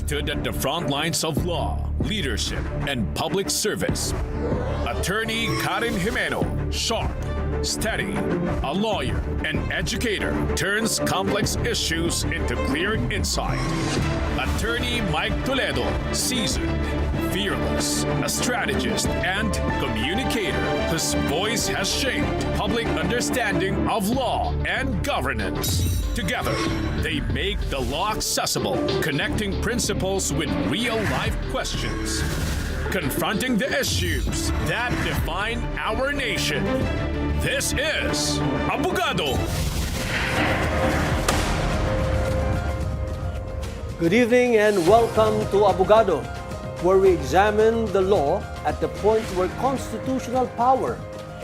stood at the front lines of law, leadership, and public service. Attorney Karen Jimeno, sharp, steady, a lawyer, and educator, turns complex issues into clear insight. Attorney Mike Toledo, seasoned, fearless, a strategist and communicator whose voice has shaped public understanding of law and governance. Together, they make the law accessible, connecting principles with real-life questions, confronting the issues that define our nation. This is Abogado. Good evening and welcome to Abogado, where we examine the law at the point where constitutional power,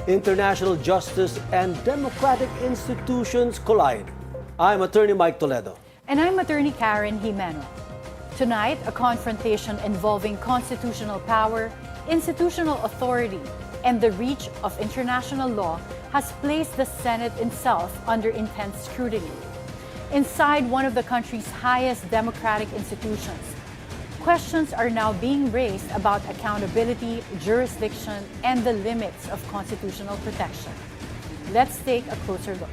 international justice, and democratic institutions collide. I'm Attorney Mike Toledo. And I'm Attorney Karen Jimeno. Tonight, a confrontation involving constitutional power, institutional authority, and the reach of international law has placed the Senate itself under intense scrutiny. Inside one of the country's highest democratic institutions, questions are now being raised about accountability, jurisdiction, and the limits of constitutional protection. Let's take a closer look.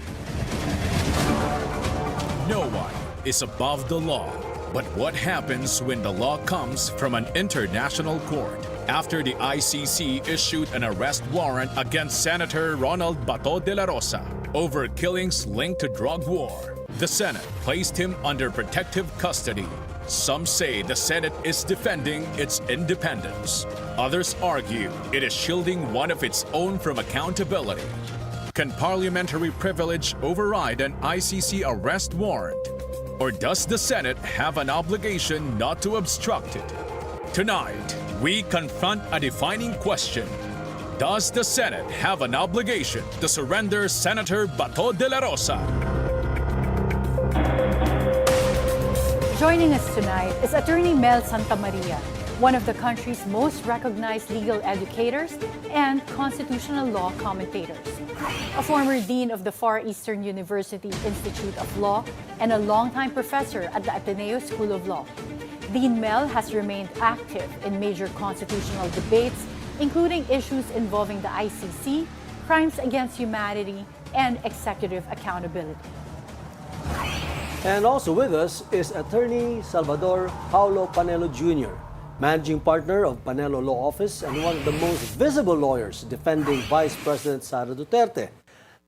No one is above the law, but what happens when the law comes from an international court? After the ICC issued an arrest warrant against Senator Ronald Bato dela Rosa over killings linked to drug war, the Senate placed him under protective custody. Some say the Senate is defending its independence. Others argue it is shielding one of its own from accountability. Can parliamentary privilege override an ICC arrest warrant? Or does the Senate have an obligation not to obstruct it? Tonight, we confront a defining question. Does the Senate have an obligation to surrender Senator Bato dela Rosa? Joining us tonight is Attorney Mel Santamaria, one of the country's most recognized legal educators and constitutional law commentators. A former dean of the Far Eastern University Institute of Law and a longtime professor at the Ateneo School of Law. Dean Mel has remained active in major constitutional debates, including issues involving the ICC, crimes against humanity, and executive accountability. And also with us is Attorney Salvador Paulo Panelo Jr., Managing Partner of Panelo Law Office and one of the most visible lawyers defending Vice President Sara Duterte.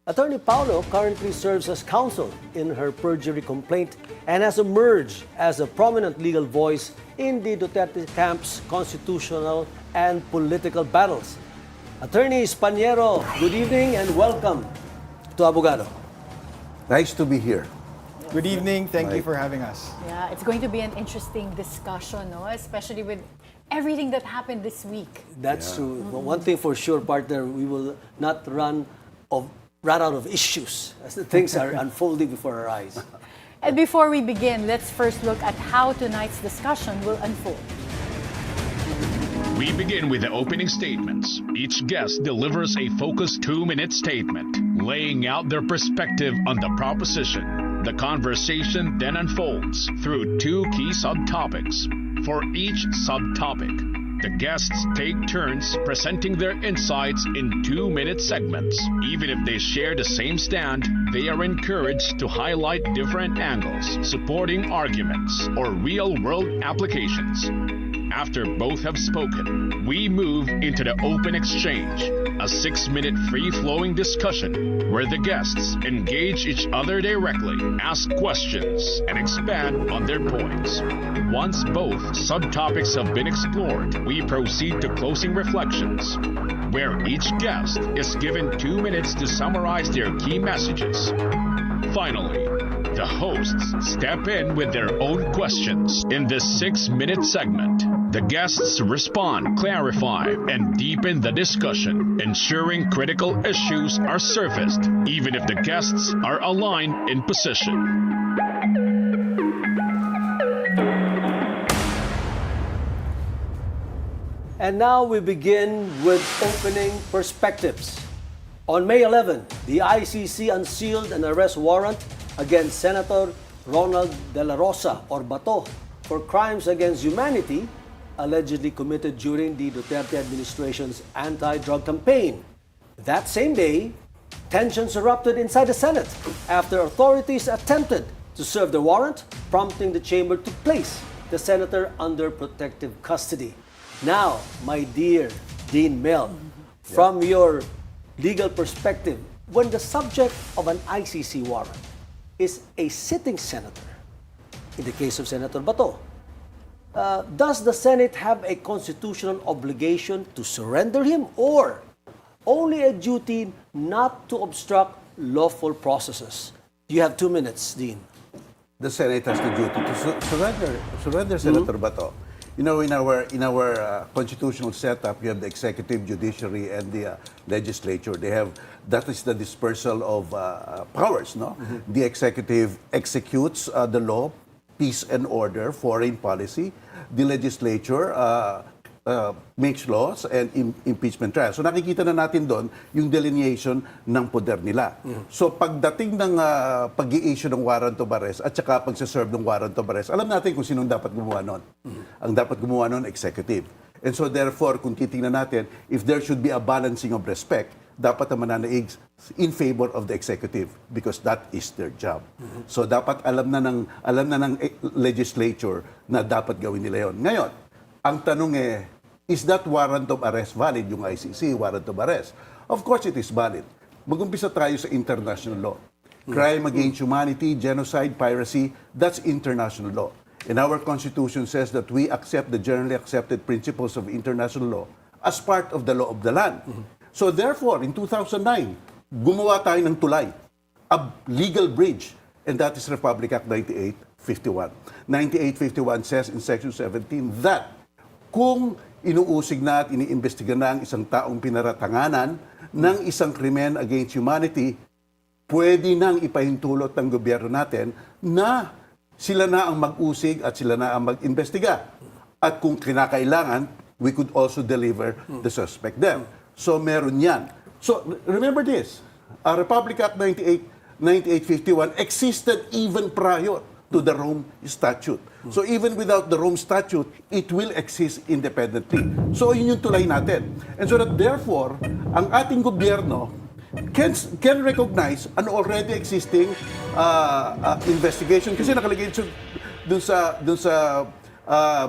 Attorney Paulo currently serves as counsel in her perjury complaint and has emerged as a prominent legal voice in the Duterte camp's constitutional and political battles. Attorney Spaniero, good evening and welcome to Abogado. Nice to be here. Good evening. Thank you for having us. Yeah, it's going to be an interesting discussion, no? Especially with everything that happened this week. That's true. Well, one thing for sure, partner, we will not run out of issues as the things are unfolding before our eyes. And before we begin, let's first look at how tonight's discussion will unfold. We begin with the opening statements. Each guest delivers a focused 2-minute statement, laying out their perspective on the proposition. The conversation then unfolds through 2 key subtopics. For each subtopic, the guests take turns presenting their insights in 2-minute segments. Even if they share the same stand, they are encouraged to highlight different angles, supporting arguments, or real-world applications. After both have spoken, we move into the open exchange, a 6-minute free-flowing discussion where the guests engage each other directly, ask questions, and expand on their points. Once both subtopics have been explored, we proceed to closing reflections, where each guest is given 2 minutes to summarize their key messages. Finally, the hosts step in with their own questions. In this 6-minute segment, the guests respond, clarify, and deepen the discussion, ensuring critical issues are surfaced, even if the guests are aligned in position. And now we begin with opening perspectives. On May 11, the ICC unsealed an arrest warrant against Senator Ronald dela Rosa, or Bato, for crimes against humanity allegedly committed during the Duterte administration's anti-drug campaign. That same day, tensions erupted inside the Senate after authorities attempted to serve the warrant, prompting the chamber to place the senator under protective custody. Now, my dear Dean Mel, from your legal perspective, when the subject of an ICC warrant is a sitting senator, in the case of Senator Bato, does the Senate have a constitutional obligation to surrender him or only a duty not to obstruct lawful processes? You have 2 minutes, Dean. The Senate has the duty to surrender Senator Bato. You know, in our constitutional setup, you have the executive, judiciary, and the legislature. That is the dispersal of powers. No, the executive executes the law, peace and order, foreign policy. The legislature makes laws and impeachment trials. So nakikita na natin doon yung delineation ng poder nila. So pagdating ng pag-i-issue ng warrant of arrest at saka pagsaserve ng warrant of arrest, alam natin kung sinong dapat gumawa nun. Ang dapat gumawa nun, executive. And so therefore, kung titingnan natin, if there should be a balancing of respect, dapat ang mananaig in favor of the executive because that is their job. So dapat alam na ng legislature na dapat gawin nila yon. Ngayon, ang tanong is that warrant of arrest valid, yung ICC warrant of arrest? Of course it is valid. Mag-umpisa tayo sa international law. Crime against humanity, genocide, piracy, that's international law. And our Constitution says that we accept the generally accepted principles of international law as part of the law of the land. So therefore, in 2009, gumawa tayo ng tulay, a legal bridge, and that is Republic Act 9851. 9851 says in Section 17 that kung inuusig na at iniimbestiga na ang isang taong pinaratanganan ng isang krimen against humanity, pwede nang ipahintulot ng gobyerno natin na sila na ang mag-usig at sila na ang mag-imbestiga. At kung kinakailangan, we could also deliver the suspect them. So meron yan. So remember this, Republic Act 9851 existed even prior to the Rome Statute. So even without the Rome Statute, it will exist independently. So yun yung tulay natin. And so that therefore, ang ating gobyerno can recognize an already existing investigation kasi nakalagay dun sa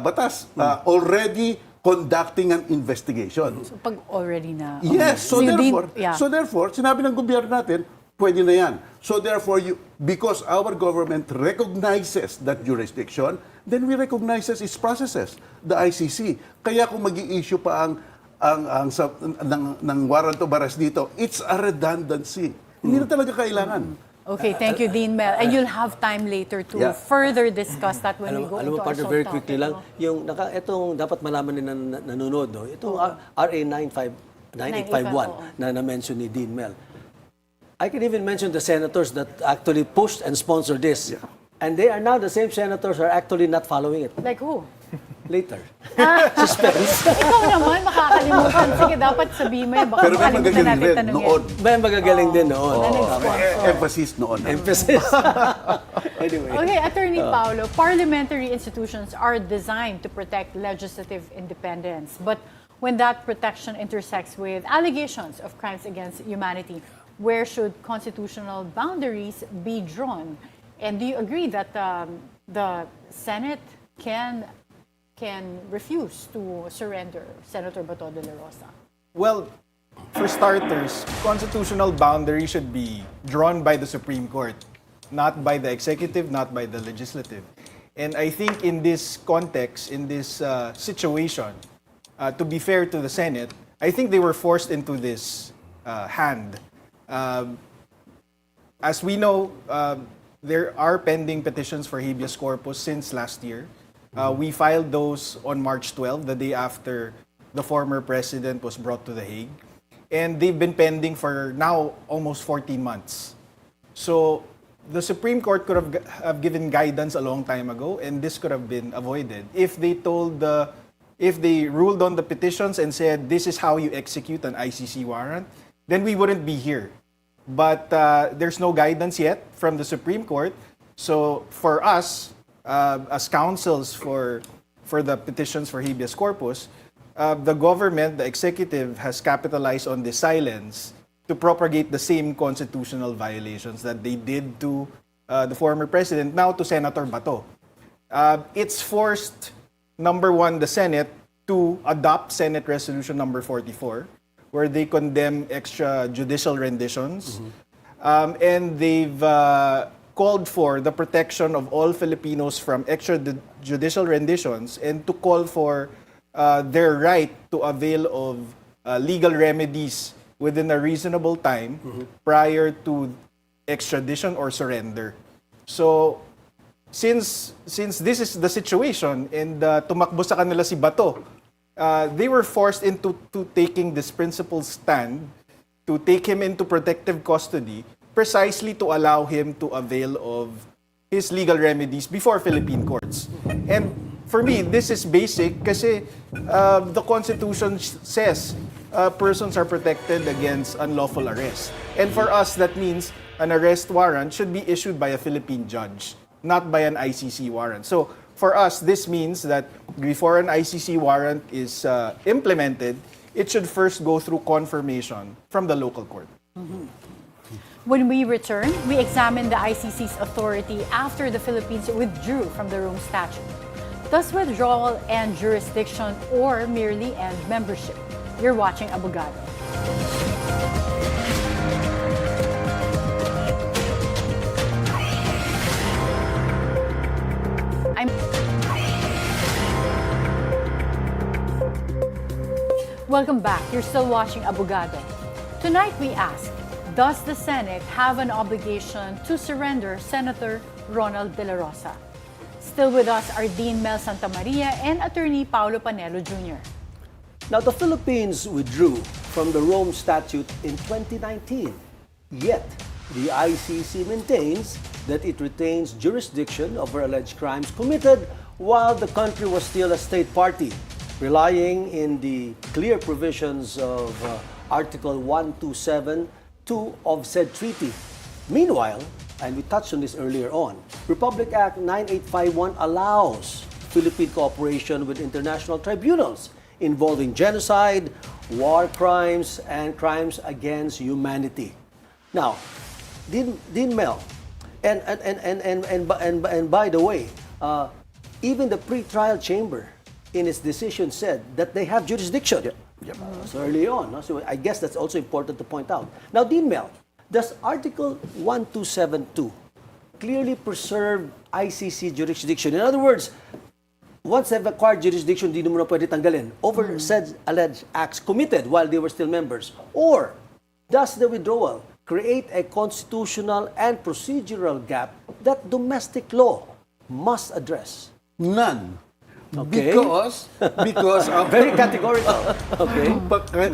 batas, already conducting an investigation. So pag already na... Yes, so yeah. therefore, sinabi ng gobyerno natin, pwede na yan. So therefore, because our government recognizes that jurisdiction, then we recognizes its processes, the ICC. Kaya kung mag-i-issue pa ng warrant of arrest dito, it's a redundancy. Hindi na talaga kailangan. Okay, thank you, Dean Mel. And you'll have time later to further discuss that when we go into our partner, showdown. very quickly lang, yung itong dapat malaman din ng nanonood, no? Itong RA 9851 na na-mention ni Dean Mel. I can even mention the senators that actually pushed and sponsored this. Yeah. And they are now the same senators are actually not following it. Like who? Later. Suspense. Ikaw naman, makakalimutan. Sige, dapat sabihin mo yan. Baka Pero may makalimutan magagaling natin rin tanongin. noon. May magagaling din noon. Emphasis noon. Emphasis. Anyway. Okay, Attorney Paulo, parliamentary institutions are designed to protect legislative independence. But when that protection intersects with allegations of crimes against humanity, where should constitutional boundaries be drawn? And do you agree that the Senate can refuse to surrender Senator Bato dela Rosa? Well, for starters, constitutional boundary should be drawn by the Supreme Court, not by the executive, not by the legislative. And I think in this context, in this situation, to be fair to the Senate, I think they were forced into this hand. As we know, there are pending petitions for habeas corpus since last year. We filed those on March 12, the day after the former president was brought to The Hague. And they've been pending for now almost 14 months. So the Supreme Court could have given guidance a long time ago, and this could have been avoided if they ruled on the petitions and said, this is how you execute an ICC warrant, then we wouldn't be here. But there's no guidance yet from the Supreme Court. So for us, as counsels for the petitions for habeas corpus, the government, the executive, has capitalized on the silence to propagate the same constitutional violations that they did to the former president, now to Senator Bato. It's forced, number one, the Senate to adopt Senate Resolution number 44, where they condemn extrajudicial renditions. And they've called for the protection of all Filipinos from extrajudicial renditions and to call for their right to avail of legal remedies within a reasonable time prior to extradition or surrender. So, since this is the situation and tumakbo sa kanila si Bato, they were forced into taking this principled stand to take him into protective custody precisely to allow him to avail of his legal remedies before Philippine courts. And for me, this is basic kasi the Constitution says persons are protected against unlawful arrest. And for us, that means an arrest warrant should be issued by a Philippine judge, not by an ICC warrant. So for us, this means that before an ICC warrant is implemented, it should first go through confirmation from the local court. When we return, we examine the ICC's authority after the Philippines withdrew from the Rome Statute. Does withdrawal end jurisdiction or merely end membership? You're watching Abogado. Welcome back. You're still watching Abogado. Tonight we ask, does the Senate have an obligation to surrender Senator Ronald dela Rosa? Still with us are Dean Mel Santamaria and Attorney Paulo Panelo Jr. Now, the Philippines withdrew from the Rome Statute in 2019. Yet, the ICC maintains that it retains jurisdiction over alleged crimes committed while the country was still a state party, relying in the clear provisions of Article 127 of said treaty. Meanwhile, and we touched on this earlier on, Republic Act 9851 allows Philippine cooperation with international tribunals involving genocide, war crimes, and crimes against humanity. Now, Dean Mel, and by the way, even the pre-trial chamber in its decision said that they have jurisdiction. So early on, no? So I guess that's also important to point out. Now, Dean Mel, does Article 1272 clearly preserve ICC jurisdiction? In other words, once they've acquired jurisdiction, di mo na pwede tanggalin over said alleged acts committed while they were still members? Or does the withdrawal create a constitutional and procedural gap that domestic law must address? None. Okay. Because Very categorical. Okay.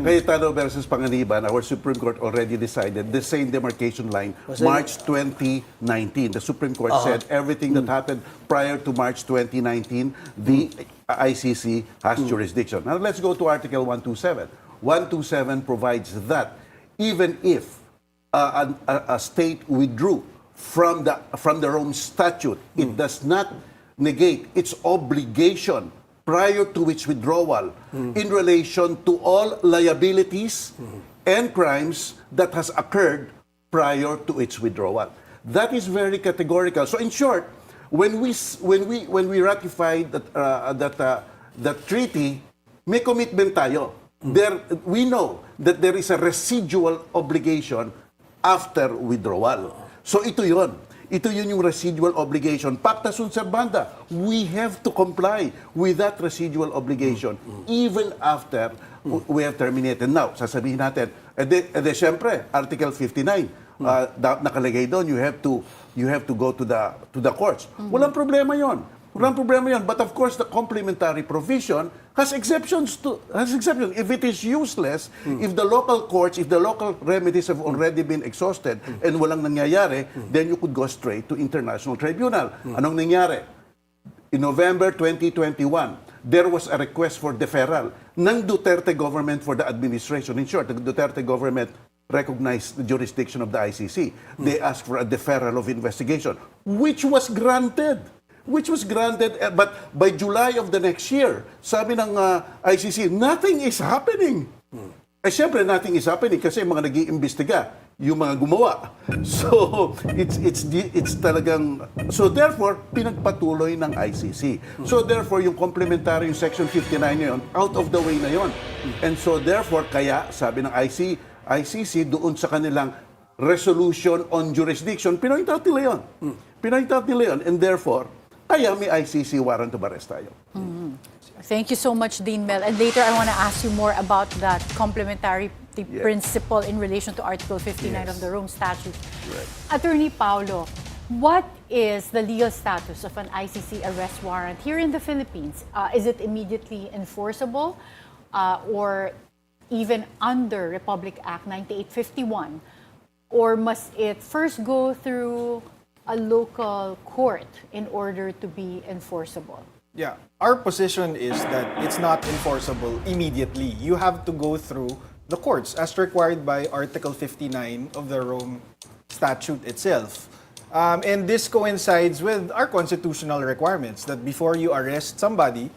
Cayetano versus Panganiban, our Supreme Court already decided the same demarcation line, March 2019. The Supreme Court said everything that happened prior to March 2019, the ICC has jurisdiction. Now let's go to Article 127. 127 provides that even if a state withdrew from the Rome Statute, it does not negate its obligation prior to its withdrawal in relation to all liabilities and crimes that has occurred prior to its withdrawal. That is very categorical. So in short, when we ratified that treaty, may commitment tayo. We know that there is a residual obligation after withdrawal. So ito yun. Ito yun yung residual obligation. Pacta sunt servanda. We have to comply with that residual obligation even after we have terminated. Now, sasabihin natin, syempre, Article 59, nakalagay doon, you have to go to the courts. Walang problema yon. Walang problema yan. But of course, the complementary provision has exceptions. If it is useless, if the local courts, if the local remedies have already been exhausted and walang nangyayari, then you could go straight to international tribunal. Anong nangyari? In November 2021, there was a request for deferral ng Duterte government for the administration. In short, the Duterte government recognized the jurisdiction of the ICC. They asked for a deferral of investigation, which was granted. which was granted, but by July of the next year, sabi ng ICC, nothing is happening. Siyempre, nothing is happening kasi mga nag-iimbestiga, yung mga gumawa. So, it's talagang, so therefore, pinagpatuloy ng ICC. So therefore, yung complementary, yung Section 59 na yun, out of the way na yun. And so therefore, kaya, sabi ng ICC, doon sa kanilang resolution on jurisdiction, pinoint out nila yun. Pinoint out nila yun. And therefore, kaya may ICC warrant of arrest tayo. Thank you so much, Dean Mel. And later, I want to ask you more about that complementary principle in relation to Article 59 of the Rome Statute. Right. Attorney Paulo, what is the legal status of an ICC arrest warrant here in the Philippines? Is it immediately enforceable or even under Republic Act 9851? Or must it first go through a local court in order to be enforceable? Yeah, our position is that it's not enforceable immediately. You have to go through the courts as required by Article 59 of the Rome Statute itself. And this coincides with our constitutional requirements that before you arrest somebody,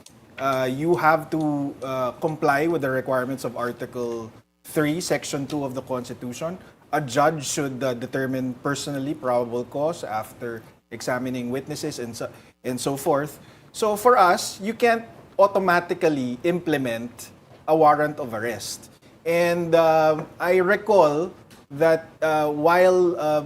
you have to comply with the requirements of Article 3, Section 2 of the Constitution. A judge should determine personally probable cause after examining witnesses and so forth. So for us, you can't automatically implement a warrant of arrest. And I recall that while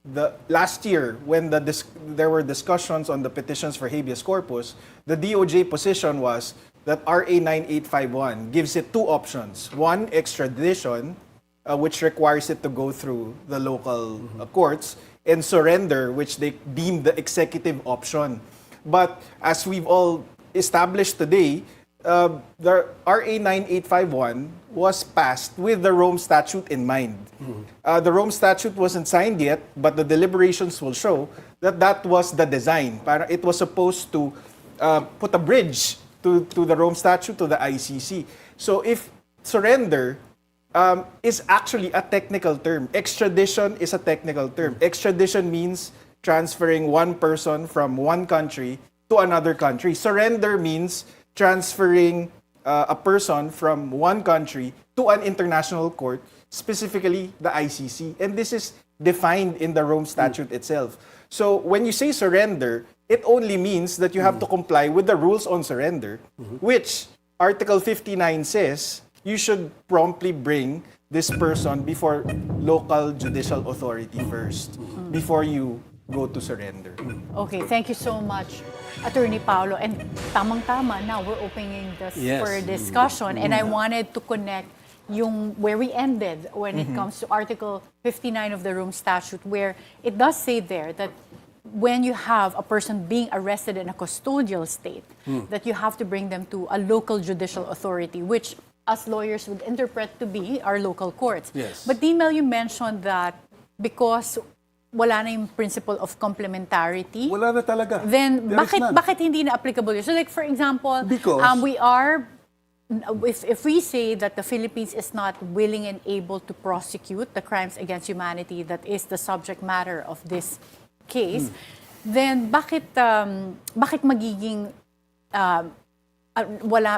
the last year, when there were discussions on the petitions for habeas corpus, the DOJ position was that RA 9851 gives it two options. One, extradition, which requires it to go through the local courts, and surrender, which they deem the executive option. But as we've all established today, the RA 9851 was passed with the Rome Statute in mind. The Rome Statute wasn't signed yet, but the deliberations will show that that was the design. It was supposed to put a bridge to the Rome Statute, to the ICC. So if surrender is actually a technical term. Extradition is a technical term. Extradition means transferring one person from one country to another country. Surrender means transferring a person from one country to an international court, specifically the ICC. And this is defined in the Rome Statute itself. So when you say surrender, it only means that you have to comply with the rules on surrender, which Article 59 says you should promptly bring this person before local judicial authority first, before you go to surrender. Okay, thank you so much, Attorney Paulo. And tamang-tama, now we're opening this for discussion. And I wanted to connect where we ended when it comes to Article 59 of the Rome Statute, where it does say there that when you have a person being arrested in a custodial state, that you have to bring them to a local judicial authority, which us lawyers would interpret to be our local courts. Yes. But Dean Mel, you mentioned that because wala na yung principle of complementarity. Wala na talaga. Then, There is none. bakit hindi na applicable yun? So like, for example, Because we are, if we say that the Philippines is not willing and able to prosecute the crimes against humanity that is the subject matter of this case, then bakit magiging wala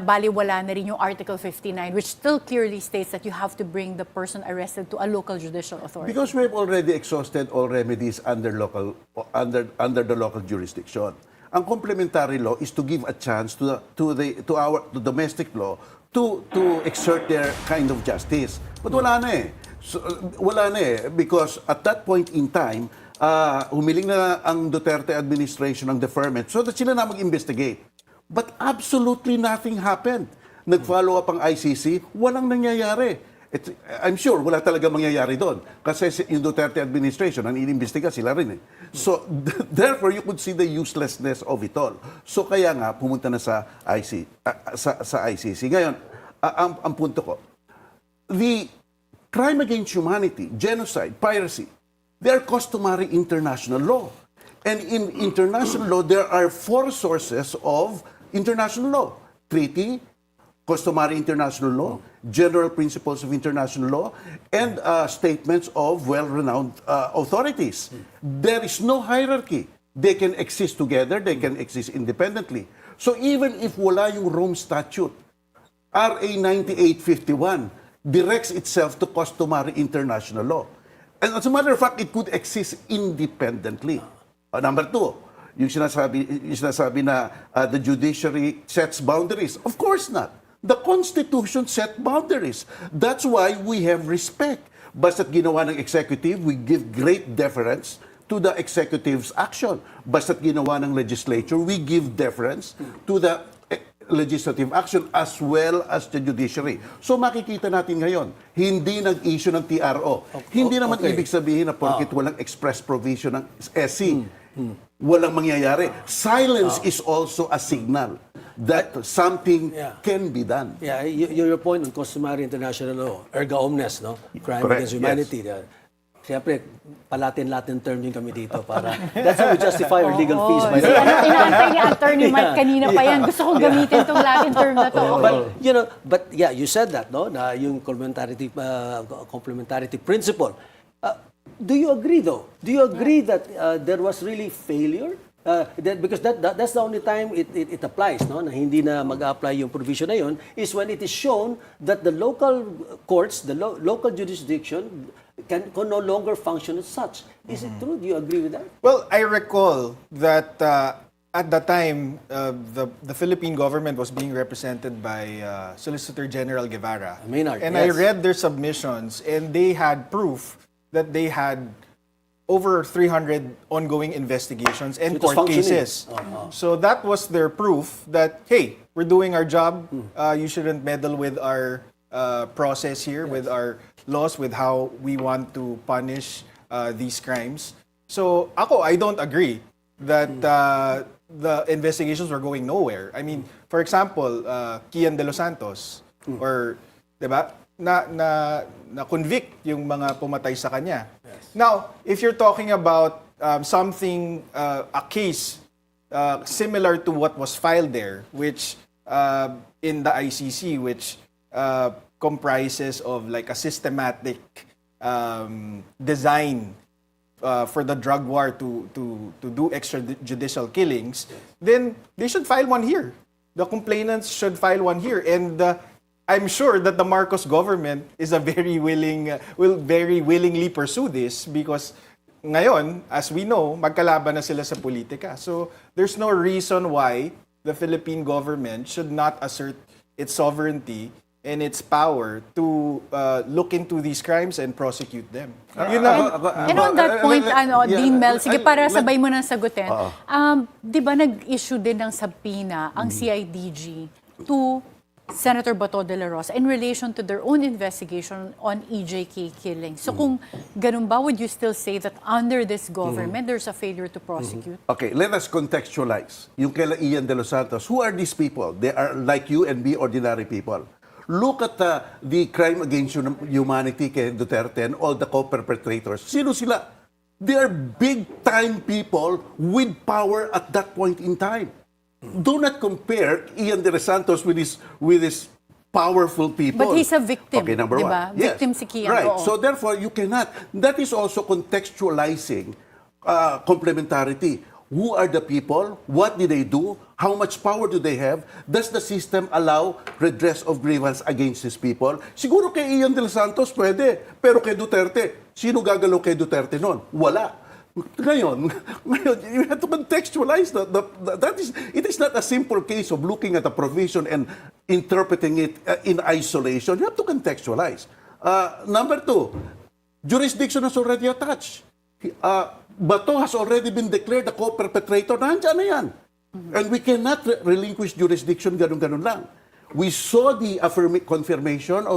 na rin yung Article 59, which still clearly states that you have to bring the person arrested to a local judicial authority? Because we've already exhausted all remedies under the local jurisdiction. Ang complementary law is to give a chance to domestic law to exert their kind of justice. But wala na eh. Wala na eh, because at that point in time, humiling na ang Duterte administration ng deferment so that sila na mag-investigate. But absolutely nothing happened. Nag-follow up ang ICC, walang nangyayari. I'm sure wala talaga mangyayari doon. Kasi yung Duterte administration, ang inimbestiga sila rin eh. So, therefore, you could see the uselessness of it all. So, kaya nga, pumunta na sa ICC. Ngayon, ang punto ko, the crime against humanity, genocide, piracy, they are customary international law. And in international law, there are four sources of international law: treaty, customary international law, general principles of international law, and statements of well-renowned authorities. There is no hierarchy. They can exist together, they can exist independently. So even if wala yung Rome Statute, RA 9851 directs itself to customary international law. And as a matter of fact, it could exist independently. Number two, yung sinasabi na the judiciary sets boundaries. Of course not. The Constitution set boundaries. That's why we have respect. Basta't ginawa ng executive, we give great deference to the executive's action. Basta't ginawa ng legislature, we give deference to the legislative action as well as the judiciary. So makikita natin ngayon, hindi nag-issue ng TRO. Hindi naman ibig sabihin na porkit walang express provision ng SC, walang mangyayari. Silence is also a signal that something can be done. Yeah, your point on customary international law, erga omnes, no? Crime Correct, against humanity. yes. Siyempre, palatin-latin term din kami dito para that's how we justify our legal fees. By the way. Inaantay ni Attorney Mike kanina pa yan. Gusto kong gamitin itong Latin term na to. But yeah, you said that, no? Na yung complementarity principle. Do you agree though? Do you agree that there was really failure? Because that's the only time it applies, no? Na hindi na mag-apply yung provision na yun is when it is shown that the local courts, the local jurisdiction can no longer function as such. Is it true? Do you agree with that? Well, I recall that at the time, the Philippine government was being represented by Solicitor General Guevara. Maynard, and yes. I read their submissions, and they had proof that they had over 300 ongoing investigations and It was court functioning. cases. So that was their proof that, hey, we're doing our job. You shouldn't meddle with our process here, with our laws, with how we want to punish these crimes. So I don't agree that the investigations were going nowhere. I mean, for example, Kian de los Santos, or, diba, na convict yung mga pumatay sa kanya. Yes. Now, if you're talking about something, a case similar to what was filed there, which in the ICC, which comprises of like a systematic design for the drug war to do extrajudicial killings, then they should file one here. The complainants should file one here, and I'm sure that the Marcos government is will very willingly pursue this because ngayon, as we know, magkalaban na sila sa politika. So there's no reason why the Philippine government should not assert its sovereignty and its power to look into these crimes and prosecute them. And on that point, Dean Mel, sige, para sabay mo nang sagutin. Di ba nag-issue din ng subpoena ang CIDG to Senator Bato dela Rosa in relation to their own investigation on EJK killing. So kung ganun ba, would you still say that under this government, there's a failure to prosecute? Okay, let us contextualize. Yung kay Ian de los Santos, who are these people? They are like you and me, ordinary people. Look at the crime against humanity kay Duterte and all the co-perpetrators. Sino sila? They are big-time people with power at that point in time. Do not compare Ian de los Santos with his powerful people. But he's a victim, Okay, number diba? one. Yes. Victim si Kian. Right. Oo. So therefore, you cannot. That is also contextualizing complementarity. Who are the people? What did they do? How much power do they have? Does the system allow redress of grievance against these people? Siguro kay Ian de los Santos pwede, pero kay Duterte, sino gagalaw kay Duterte noon? Wala. Ngayon, you have to contextualize that. It is not a simple case of looking at a provision and interpreting it in isolation. You have to contextualize. Number two, jurisdiction is already attached. Bato has already been declared a co-perpetrator. Nandiyan na yan. And we cannot relinquish jurisdiction ganun-ganun lang. We saw the confirmation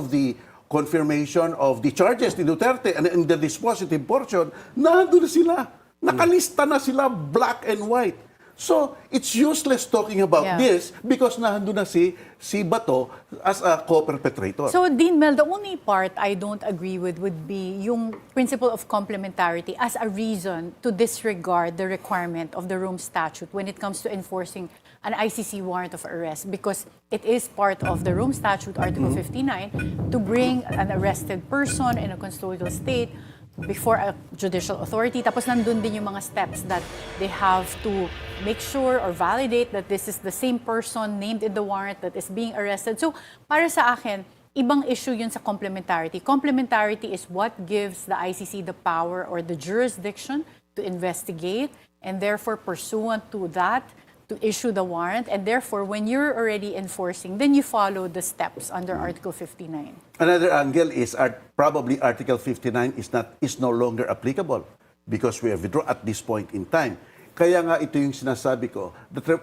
of the charges ni Duterte, and in the dispositive portion, nandun na sila. Nakalista na sila, black and white. So, it's useless talking about this because nandun na si Bato as a co-perpetrator. So, Dean Mel, the only part I don't agree with would be yung principle of complementarity as a reason to disregard the requirement of the Rome Statute when it comes to enforcing an ICC warrant of arrest, because it is part of the Rome Statute, Article 59, to bring an arrested person in a custodial state before a judicial authority. Tapos nandun din yung mga steps that they have to make sure or validate that this is the same person named in the warrant that is being arrested. So para sa akin, ibang issue yun sa complementarity. Complementarity is what gives the ICC the power or the jurisdiction to investigate, and therefore pursuant to that, to issue the warrant, and therefore when you're already enforcing, then you follow the steps under Article 59. Another angle is probably Article 59 is no longer applicable because we have withdrawn at this point in time. Kaya nga ito yung sinasabi ko,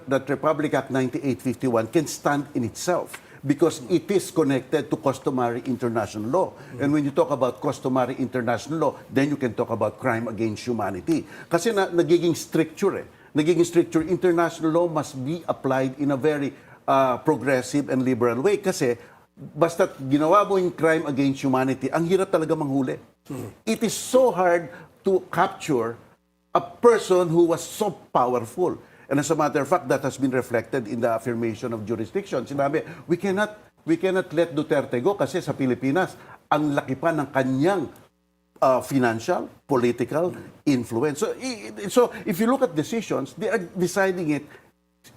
that Republic Act 9851 can stand in itself because it is connected to customary international law. And when you talk about customary international law, then you can talk about crime against humanity. Kasi nagiging stricture Nagiging stricture, international law must be applied in a very progressive and liberal way. Kasi basta ginawa mo yung crime against humanity, ang hirap talaga manghuli. It is so hard to capture a person who was so powerful. And as a matter of fact, that has been reflected in the affirmation of jurisdiction. Sinabi, we cannot let Duterte go kasi sa Pilipinas, ang laki pa ng kanyang financial, political influence. So if you look at decisions, they are deciding it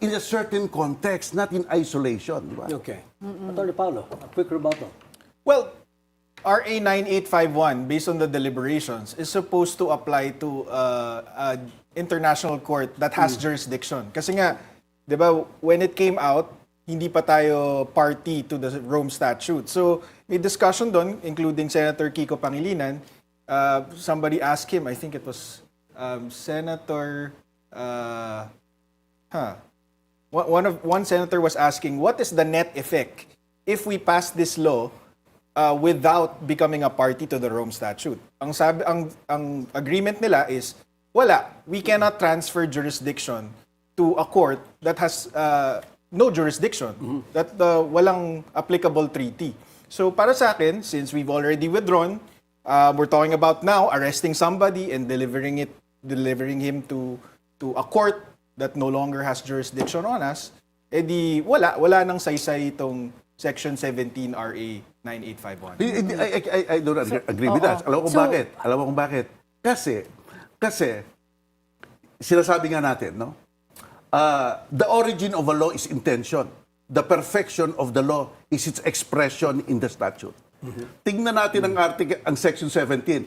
in a certain context, not in isolation. Diba? Okay. Attorney Paolo, a quick rebuttal. Well, RA 9851, based on the deliberations, is supposed to apply to an international court that has jurisdiction. Kasi nga, di ba, when it came out, hindi pa tayo party to the Rome Statute. So, may discussion doon, including Senator Kiko Pangilinan. Somebody asked him, I think it was Senator, one senator was asking, what is the net effect if we pass this law without becoming a party to the Rome Statute? Ang agreement nila is, wala, we cannot transfer jurisdiction to a court that has no jurisdiction, that walang applicable treaty. So para sa akin, since we've already withdrawn, we're talking about now arresting somebody and delivering him to a court that no longer has jurisdiction on us, edi wala nang saysay itong Section 17 RA 9851. I don't agree with that. Alam mo kung bakit. Kasi sinasabi nga natin, no? The origin of a law is intention. The perfection of the law is its expression in the statute. Tingnan natin ang Section 17.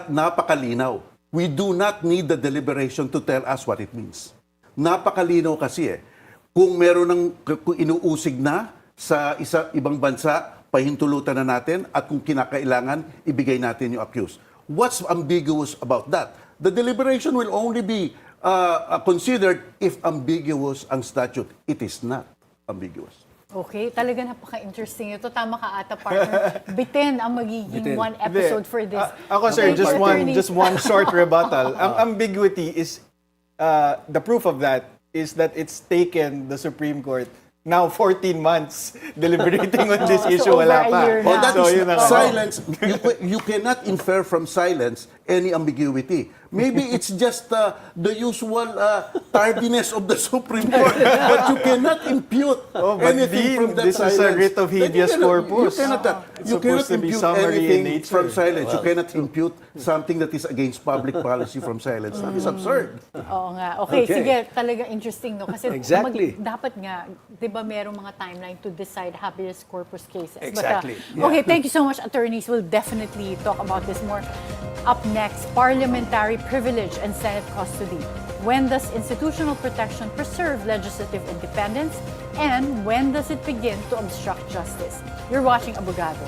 Napakalinaw. We do not need the deliberation to tell us what it means. Napakalinaw kasi Kung kung inuusig na sa ibang bansa, pahintulutan na natin at kung kinakailangan, ibigay natin yung accused. What's ambiguous about that? The deliberation will only be considered if ambiguous ang statute. It is not ambiguous. Okay, talaga napaka-interesting ito. Tama ka ata, partner. Bitin ang magiging one episode for this. Ako, sir, just one short rebuttal. Ang ambiguity is, the proof of that is that it's taken the Supreme Court now 14 months deliberating on this issue. So wala pa. That is silence. You cannot infer from silence any ambiguity. Maybe it's just the usual tardiness of the Supreme Court, but you cannot impute anything from that this silence. This is a writ of habeas corpus. You cannot impute anything from silence. You cannot impute something that is against public policy from silence. That is absurd. Oo nga. Okay, sige. Talaga interesting, no? Kasi Exactly. dapat nga, di ba merong mga timeline to decide habeas corpus cases. Exactly. But, okay, thank you so much, attorneys. We'll definitely talk about this more. Up next, parliamentary privilege and Senate custody. When does institutional protection preserve legislative independence? And when does it begin to obstruct justice? You're watching Abogado.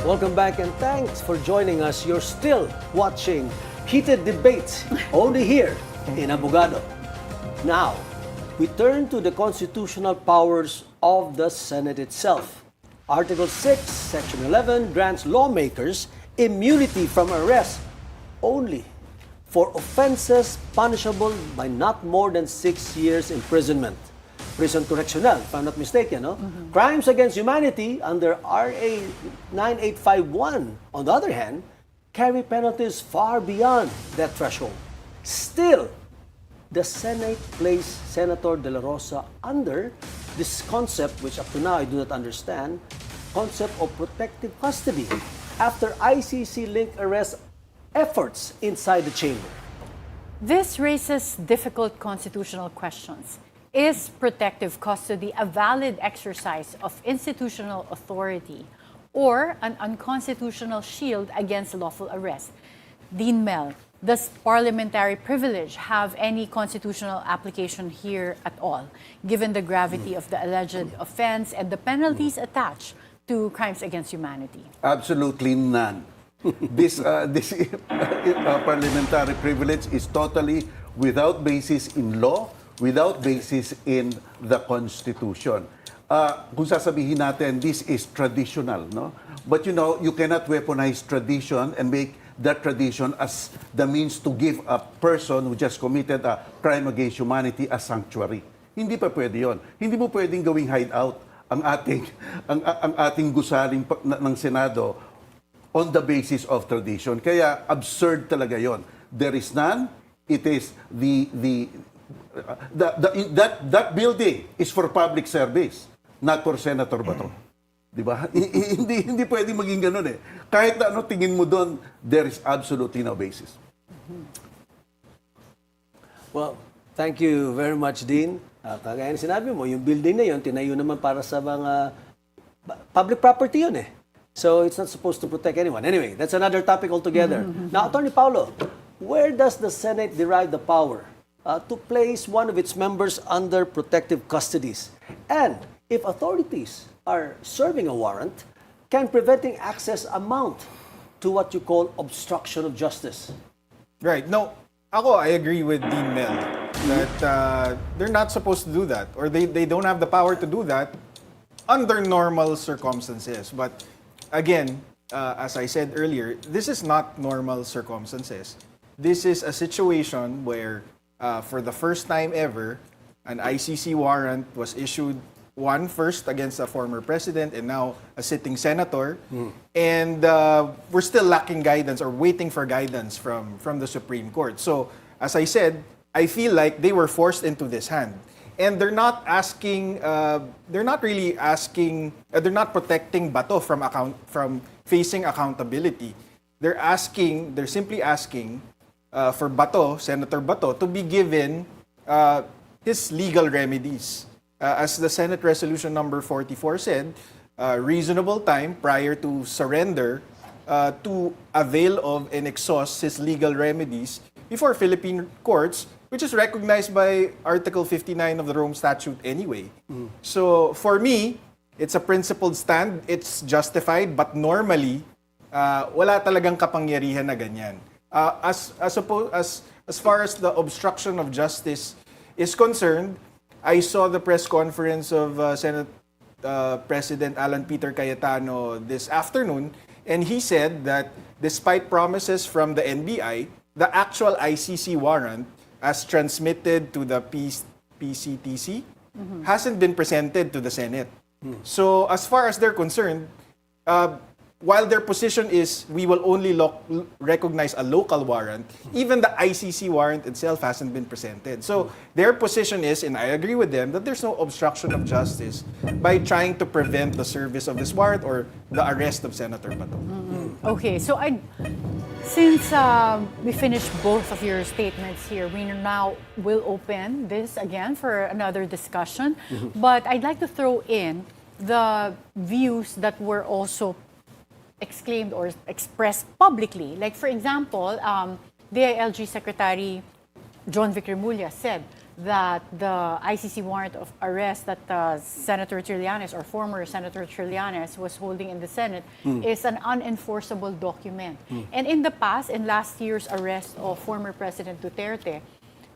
Welcome back and thanks for joining us. You're still watching heated debates only here in Abogado. Now, we turn to the constitutional powers of the Senate itself. Article 6, Section 11 grants lawmakers immunity from arrest only for offenses punishable by not more than 6 years imprisonment. Prison correctional, if I'm not mistaken, no? Crimes against humanity under RA 9851, on the other hand, carry penalties far beyond that threshold. Still, the Senate placed Senator de la Rosa under this concept, which up to now I do not understand, concept of protective custody after ICC-linked arrest efforts inside the chamber? This raises difficult constitutional questions. Is protective custody a valid exercise of institutional authority or an unconstitutional shield against lawful arrest? Dean Mel, does parliamentary privilege have any constitutional application here at all, given the gravity of the alleged offense and the penalties attached to crimes against humanity? Absolutely none. This parliamentary privilege is totally without basis in law, without basis in the Constitution. Kung sasabihin natin, this is traditional, no? But you know, you cannot weaponize tradition and make that tradition as the means to give a person who just committed a crime against humanity a sanctuary. Hindi pa pwede yun. Hindi mo pwedeng gawing hideout ang ating gusaling ng Senado on the basis of tradition. Kaya absurd talaga yon. There is none. It is that building is for public service, not for Senator Bato. Di ba? Hindi pwedeng maging ganun eh. Kahit na ano tingin mo doon, there is absolutely no basis. Well, thank you very much, Dean. Kagaya na sinabi mo, yung building na yun, tinayo naman para sa mga public property yun eh. So it's not supposed to protect anyone. Anyway, that's another topic altogether. Now, Attorney Paulo, where does the Senate derive the power to place one of its members under protective custodies? And if authorities are serving a warrant, can preventing access amount to what you call obstruction of justice? Right. No, I agree with Dean Mel that they're not supposed to do that, or they don't have the power to do that under normal circumstances. But again, as I said earlier, this is not normal circumstances. This is a situation where, for the first time ever, an ICC warrant was issued, one first against a former president and now a sitting senator. And we're still lacking guidance or waiting for guidance from the Supreme Court. So, as I said, I feel like they were forced into this hand. And they're not asking, they're not protecting Bato from facing accountability. They're simply asking for Bato, Senator Bato, to be given his legal remedies. As the Senate Resolution number 44 said, reasonable time prior to surrender to avail of and exhaust his legal remedies before Philippine courts, which is recognized by Article 59 of the Rome Statute anyway. So for me, it's a principled stand. It's justified, but normally, wala talagang kapangyarihan na ganyan. As far as the obstruction of justice is concerned, I saw the press conference of Senate President Alan Peter Cayetano this afternoon, and he said that despite promises from the NBI, the actual ICC warrant, as transmitted to the PCTC, hasn't been presented to the Senate. So as far as they're concerned, while their position is we will only recognize a local warrant, even the ICC warrant itself hasn't been presented. So their position is, and I agree with them, that there's no obstruction of justice by trying to prevent the service of this warrant or the arrest of Senator Bato. Okay, so since we finished both of your statements here, we now will open this again for another discussion. But I'd like to throw in the views that were also exclaimed or expressed publicly. Like, for example, DILG Secretary John Vic Remulla said that the ICC warrant of arrest that Senator Trillanes or former Senator Trillanes was holding in the Senate is an unenforceable document. And in the past, in last year's arrest of former President Duterte,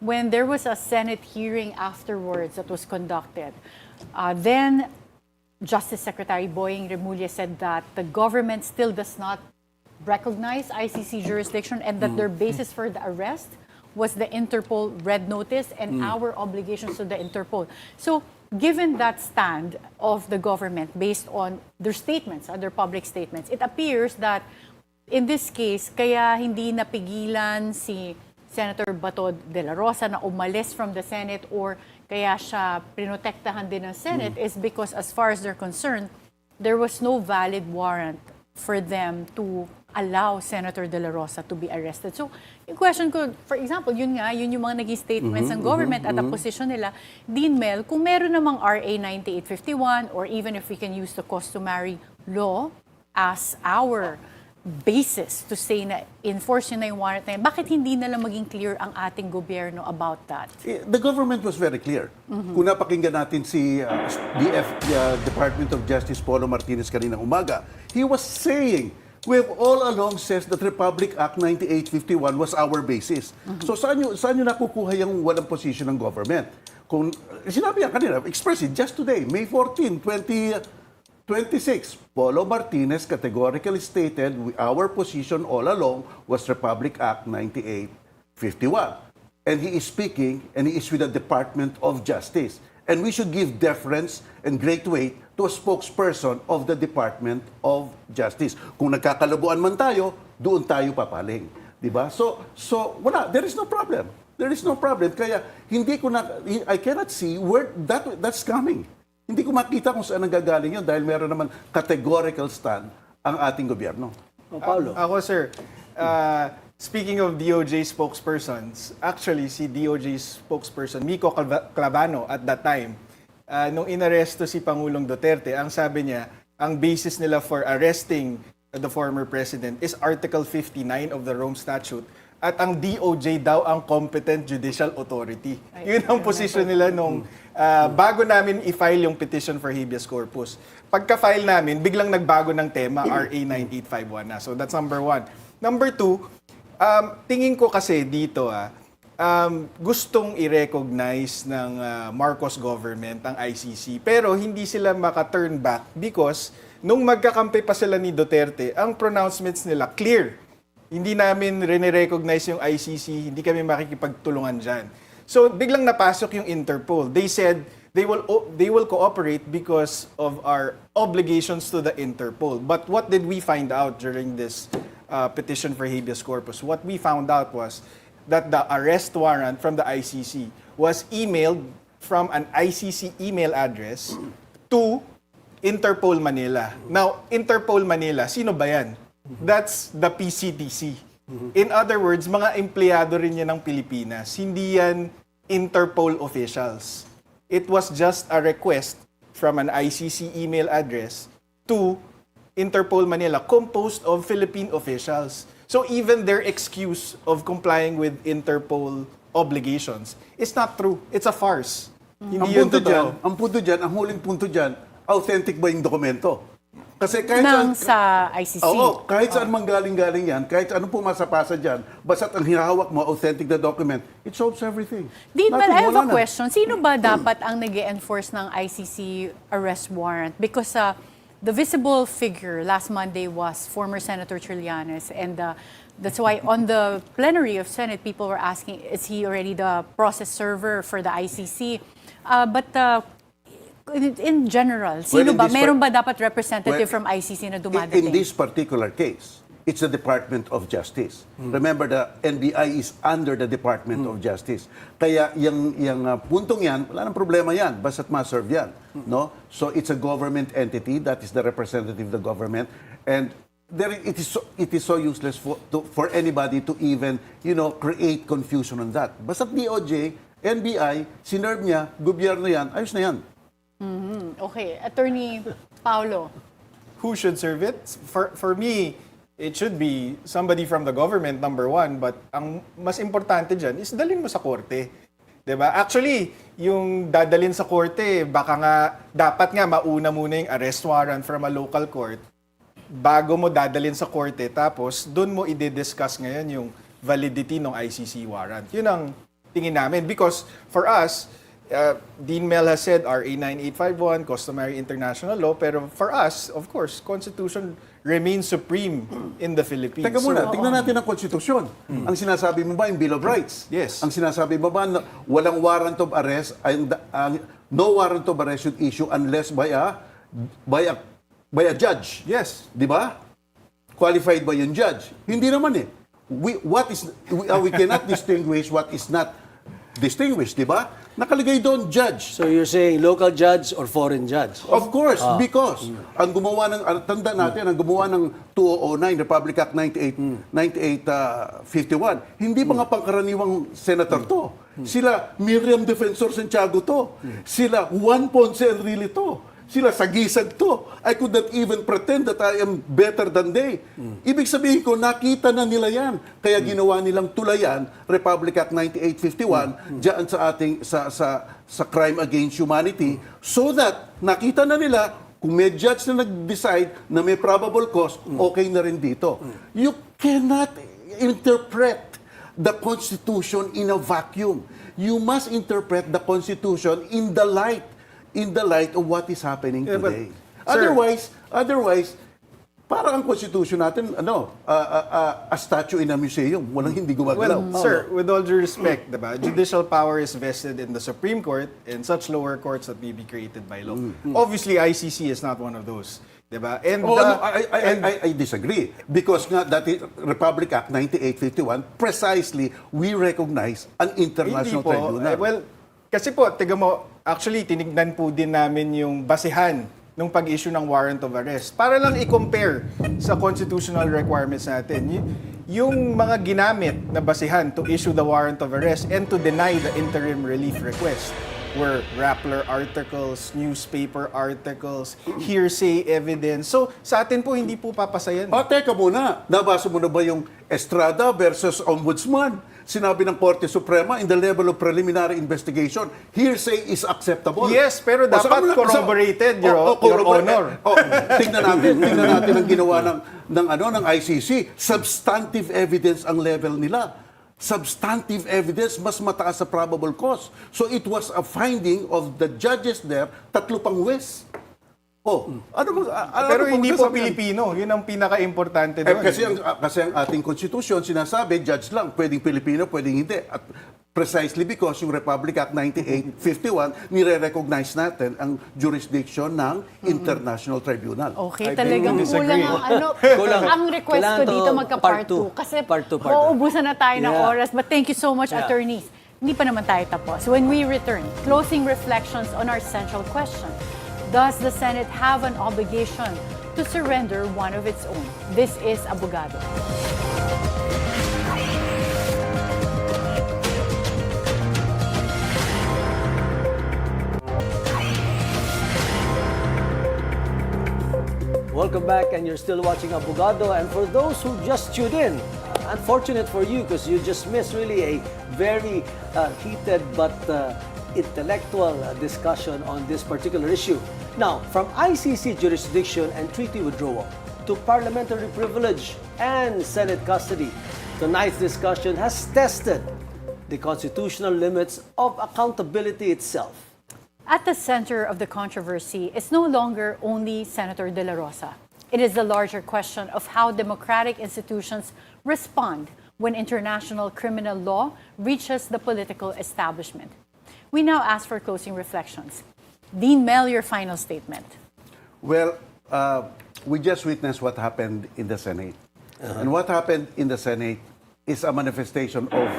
when there was a Senate hearing afterwards that was conducted, then Justice Secretary Boying Remulla said that the government still does not recognize ICC jurisdiction and that their basis for the arrest was the Interpol red notice and our obligations to the Interpol. So, given that stand of the government based on their statements, their public statements, it appears that in this case, kaya hindi napigilan si Senator Bato dela Rosa na umalis from the Senate or kaya siya prinotektahan din ng Senate is because as far as they're concerned, there was no valid warrant for them to allow Senator dela Rosa to be arrested. So, yung question ko, for example, yun yung mga naging statements ng government at ang position nila, Dean Mel, kung meron namang RA 9851 or even if we can use the customary law as our basis to say na enforce yun na yung warrant na yun, bakit hindi na lang maging clear ang ating gobyerno about that? The government was very clear. Kung napakinggan natin si Department of Justice Polo Martinez kaninang umaga, he was saying, we have all along says that Republic Act 9851 was our basis. So saan nyo nakukuha yung walang position ng government? Kung sinabi yan kanina, express it just today, May 14, 2026, Polo Martinez categorically stated our position all along was Republic Act 9851. And he is speaking, and he is with the Department of Justice. And we should give deference and great weight to a spokesperson of the Department of Justice. Kung nagkakalabuan man tayo, doon tayo papaling. Diba? So wala, there is no problem. There is no problem. Kaya I cannot see where that's coming. Hindi ko makita kung saan nanggagaling yun dahil meron naman categorical stand ang ating gobyerno. Paulo. Ako, sir, speaking of DOJ spokespersons, actually, si DOJ spokesperson, Miko Clavano, at that time, nung inaresto si Pangulong Duterte, ang sabi niya, ang basis nila for arresting the former president is Article 59 of the Rome Statute at ang DOJ daw ang competent judicial authority. Yun ang position nila nung bago namin i-file yung petition for habeas corpus. Pagka-file namin, biglang nagbago ng tema, RA 9851 na. So that's number one. Number two, tingin ko kasi dito, gustong i-recognize ng Marcos government ang ICC, pero hindi sila maka-turn back because nung magkakampi pa sila ni Duterte, ang pronouncements nila clear. Hindi namin rene-recognize yung ICC, hindi kami makikipagtulungan dyan. So, biglang napasok yung Interpol. They said they will cooperate because of our obligations to the Interpol. But what did we find out during this petition for habeas corpus? What we found out was that the arrest warrant from the ICC was emailed from an ICC email address to Interpol Manila. Now, Interpol Manila, sino ba yan? That's the PCTC. In other words, mga empleyado rin yan ng Pilipinas. Hindi yan Interpol officials. It was just a request from an ICC email address to Interpol Manila composed of Philippine officials. So even their excuse of complying with Interpol obligations is not true. It's a farce. Hindi yun totoo. Ang punto dyan, ang huling punto dyan, authentic ba yung dokumento? Kasi kahit sa ICC. Oo, kahit saan manggaling-galing yan, kahit anong pumasa-pasa dyan, basta't ang hinahawak mo, authentic na document, it solves everything. Dean, but I have a question. Sino ba dapat ang nag-enforce ng ICC arrest warrant? Because the visible figure last Monday was former Senator Trillanes, and that's why on the plenary of Senate, people were asking, is he already the process server for the ICC? But in general, sino ba? Meron ba dapat representative from ICC na dumadating? In this particular case, it's the Department of Justice. Remember, the NBI is under the Department of Justice. Kaya yung puntong yan, wala nang problema yan, basta't ma-serve yan. No? So it's a government entity, that is the representative of the government, and it is so useless for anybody to even, create confusion on that. Basta't DOJ, NBI, sinerve niya, gobyerno yan, ayos na yan. Okay. Attorney Paulo. Who should serve it? For me, it should be somebody from the government, number one. But ang mas importante dyan is dalhin mo sa korte. Diba? Actually, yung dadalhin sa korte, dapat nga mauna muna yung arrest warrant from a local court bago mo dadalhin sa korte. Tapos, doon mo i-discuss ngayon yung validity ng ICC warrant. Yun ang tingin namin. Because for us, Dean Mel has said RA 9851, customary international law, pero for us, of course, Constitution remains supreme in the Philippines. Teka muna, tingnan natin ang konstitusyon. Ang sinasabi mo ba yung Bill of Rights? Yes. Ang sinasabi mo ba na walang warrant of arrest, no warrant of arrest should issue unless by a judge? Yes. Di ba? Qualified ba yung judge? Hindi naman eh. we cannot distinguish what is not distinguished, di ba? Nakalagay doon, judge. So you're saying local judge or foreign judge? Of course, because ang gumawa ng, tanda natin, ang gumawa ng 2009, Republic Act 9851, hindi pa nga pangkaraniwang senator to. Sila Miriam Defensor Santiago to. Sila Juan Ponce Enrile to. Sila sagisag to. I could not even pretend that I am better than they. Ibig sabihin ko, nakita na nila yan. Kaya ginawa nilang tulayan, Republic Act 9851, diyan sa ating, sa crime against humanity, so that nakita na nila, kung may judge na nag-decide na may probable cause, okay na rin dito. You cannot interpret the Constitution in a vacuum. You must interpret the Constitution in the light of what is happening today. Otherwise, parang ang Constitution natin, a statue in a museum, walang hindi gumagalaw. Well, sir, with all due respect, diba, judicial power is vested in the Supreme Court and such lower courts that may be created by law. Obviously, ICC is not one of those. Diba? And, I disagree. Because nga, that Republic Act 9851, precisely, we recognize an international tribunal. Well, kasi po, tiga mo, actually, tinignan po din namin yung basihan nung pag-issue ng warrant of arrest. Para lang i-compare sa constitutional requirements natin. Yung mga ginamit na basihan to issue the warrant of arrest and to deny the interim relief request were Rappler articles, newspaper articles, hearsay evidence. So, sa atin po, hindi po papasayan. Teka muna. Nabasa mo na ba yung Estrada versus Ombudsman? Sinabi ng Korte Suprema, in the level of preliminary investigation, hearsay is acceptable. Yes, pero dapat corroborated, Your Honor. Tingnan natin ang ginawa ng ICC. Substantive evidence ang level nila. Substantive evidence, mas mataas sa probable cause. So it was a finding of the judges there, 3 pang West. Pero hindi po Pilipino. Yun ang pinaka-importante doon. Kasi ang ating konstitusyon, sinasabi, judge lang, pwedeng Pilipino, pwedeng hindi. At precisely because yung Republic Act 9851, nire-recognize natin ang jurisdiction ng International Tribunal. Okay, talagang kulang ang request ko dito magka-part 2. Kasi uubusan na tayo ng oras. But thank you so much, attorneys. Hindi pa naman tayo tapos. When we return, closing reflections on our central question. Does the Senate have an obligation to surrender one of its own? This is Abogado. Welcome back, and you're still watching Abogado. And for those who just tuned in, unfortunate for you because you just missed really a very heated but intellectual discussion on this particular issue. Now, from ICC jurisdiction and treaty withdrawal to parliamentary privilege and Senate custody, tonight's discussion has tested the constitutional limits of accountability itself. At the center of the controversy is no longer only Senator dela Rosa. It is the larger question of how democratic institutions respond when international criminal law reaches the political establishment. We now ask for closing reflections. Dean Mel, your final statement. Well, we just witnessed what happened in the Senate. And what happened in the Senate is a manifestation of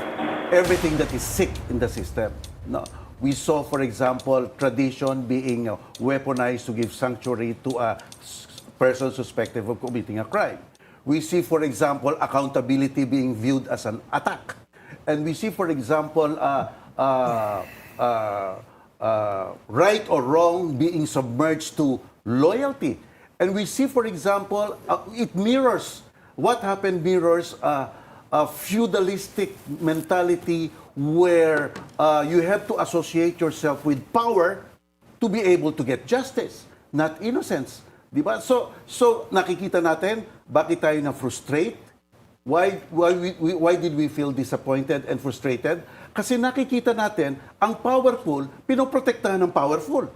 everything that is sick in the system. No, we saw, for example, tradition being weaponized to give sanctuary to a person suspected of committing a crime. We see, for example, accountability being viewed as an attack. And we see, for example, right or wrong being submerged to loyalty. And we see, for example, it mirrors, what happened mirrors a feudalistic mentality where you have to associate yourself with power to be able to get justice, not innocence. Diba? So nakikita natin, bakit tayo na-frustrate? Why did we feel disappointed and frustrated? Kasi nakikita natin, ang powerful, pinoprotektahan ng powerful.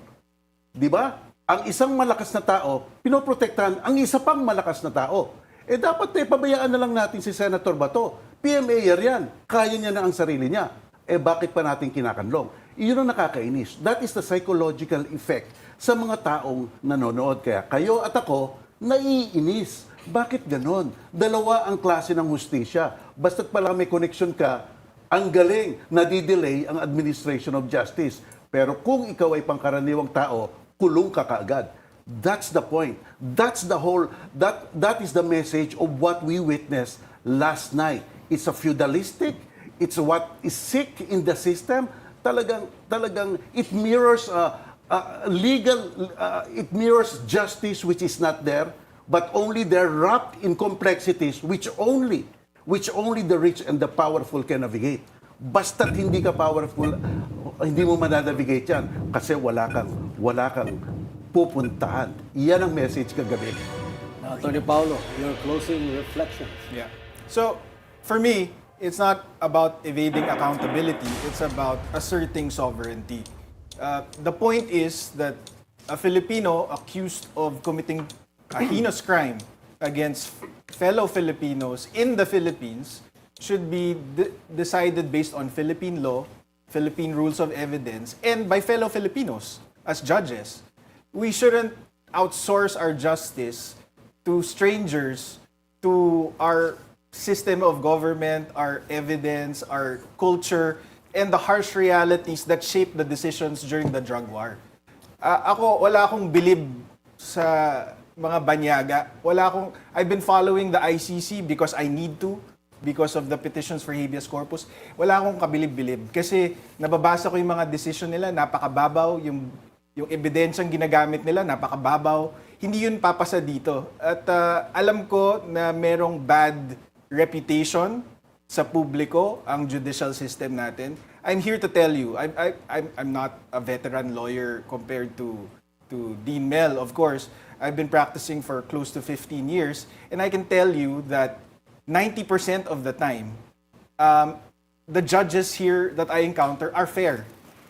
Di ba? Ang isang malakas na tao, pinoprotektahan ang isa pang malakas na tao. Dapat pabayaan na lang natin si Senator Bato. PMAer yan. Kaya niya na ang sarili niya. Bakit pa natin kinakanlong? Iyon ang nakakainis. That is the psychological effect sa mga taong nanonood. Kaya kayo at ako, naiinis. Bakit ganon? Dalawa ang klase ng hustisya. Basta't pala may connection ka, ang galing, nadidelay ang administration of justice. Pero kung ikaw ay pangkaraniwang tao, kulong ka kaagad. That's the point. That's the whole, that is the message of what we witnessed last night. It's a feudalistic, it's what is sick in the system. Talagang it mirrors it mirrors justice which is not there, but only they're wrapped in complexities which only the rich and the powerful can navigate. Basta't hindi ka powerful, hindi mo mananavigate yan kasi wala kang pupuntahan. Iyan ang message kagabi. Attorney Paulo, your closing reflections. Yeah. So, for me, it's not about evading accountability. It's about asserting sovereignty. The point is that a Filipino accused of committing a heinous crime against fellow Filipinos in the Philippines should be decided based on Philippine law, Philippine rules of evidence, and by fellow Filipinos as judges. We shouldn't outsource our justice to strangers, to our system of government, our evidence, our culture, and the harsh realities that shape the decisions during the drug war. Wala akong bilib sa mga banyaga. I've been following the ICC because I need to, because of the petitions for habeas corpus. Wala akong kabilib-bilib. Kasi nababasa ko yung mga decision nila, napakababaw, yung ebidensyang ginagamit nila, napakababaw. Hindi yun papasa dito. At alam ko na merong bad reputation sa publiko ang judicial system natin. I'm here to tell you, I'm not a veteran lawyer compared to Dean Mel, of course. I've been practicing for close to 15 years, and I can tell you that 90% of the time, the judges here that I encounter are fair.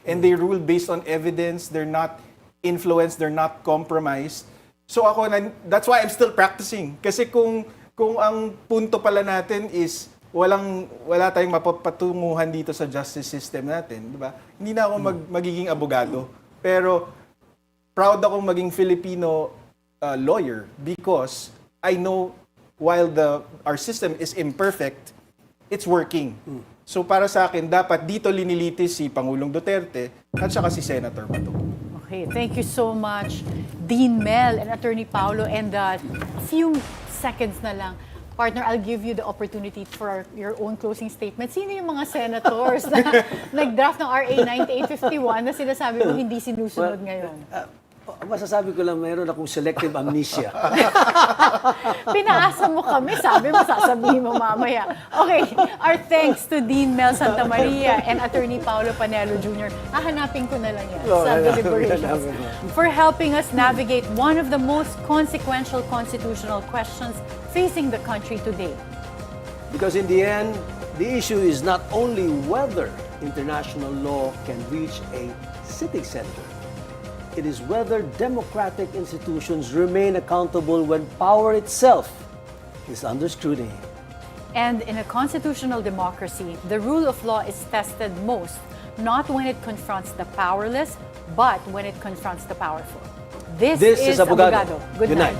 And they rule based on evidence, they're not influenced, they're not compromised. So that's why I'm still practicing. Kasi kung ang punto pala natin is wala tayong mapapatunguhan dito sa justice system natin, di ba? Hindi na ako magiging abogado. Pero proud akong maging Filipino lawyer because I know while our system is imperfect, it's working. So para sa akin, dapat dito linilitis si Pangulong Duterte at saka si Senator Bato. Okay, thank you so much, Dean Mel and Attorney Paulo. And a few seconds na lang, partner, I'll give you the opportunity for your own closing statement. Sino yung mga senators na nag-draft ng RA 9851 na sinasabi mo hindi sinusunod ngayon? Masasabi ko lang, mayroon akong selective amnesia. Pinaasa mo kami, sabi mo, sasabihin mo mamaya. Okay, our thanks to Dean Mel Santamaria and Attorney Paulo Panelo Jr. Hahanapin ko na lang yan sa deliberations. For helping us navigate one of the most consequential constitutional questions facing the country today. Because in the end, the issue is not only whether international law can reach a sitting center. It is whether democratic institutions remain accountable when power itself is under scrutiny. And in a constitutional democracy, the rule of law is tested most, not when it confronts the powerless, but when it confronts the powerful. This is Abogado. Good night.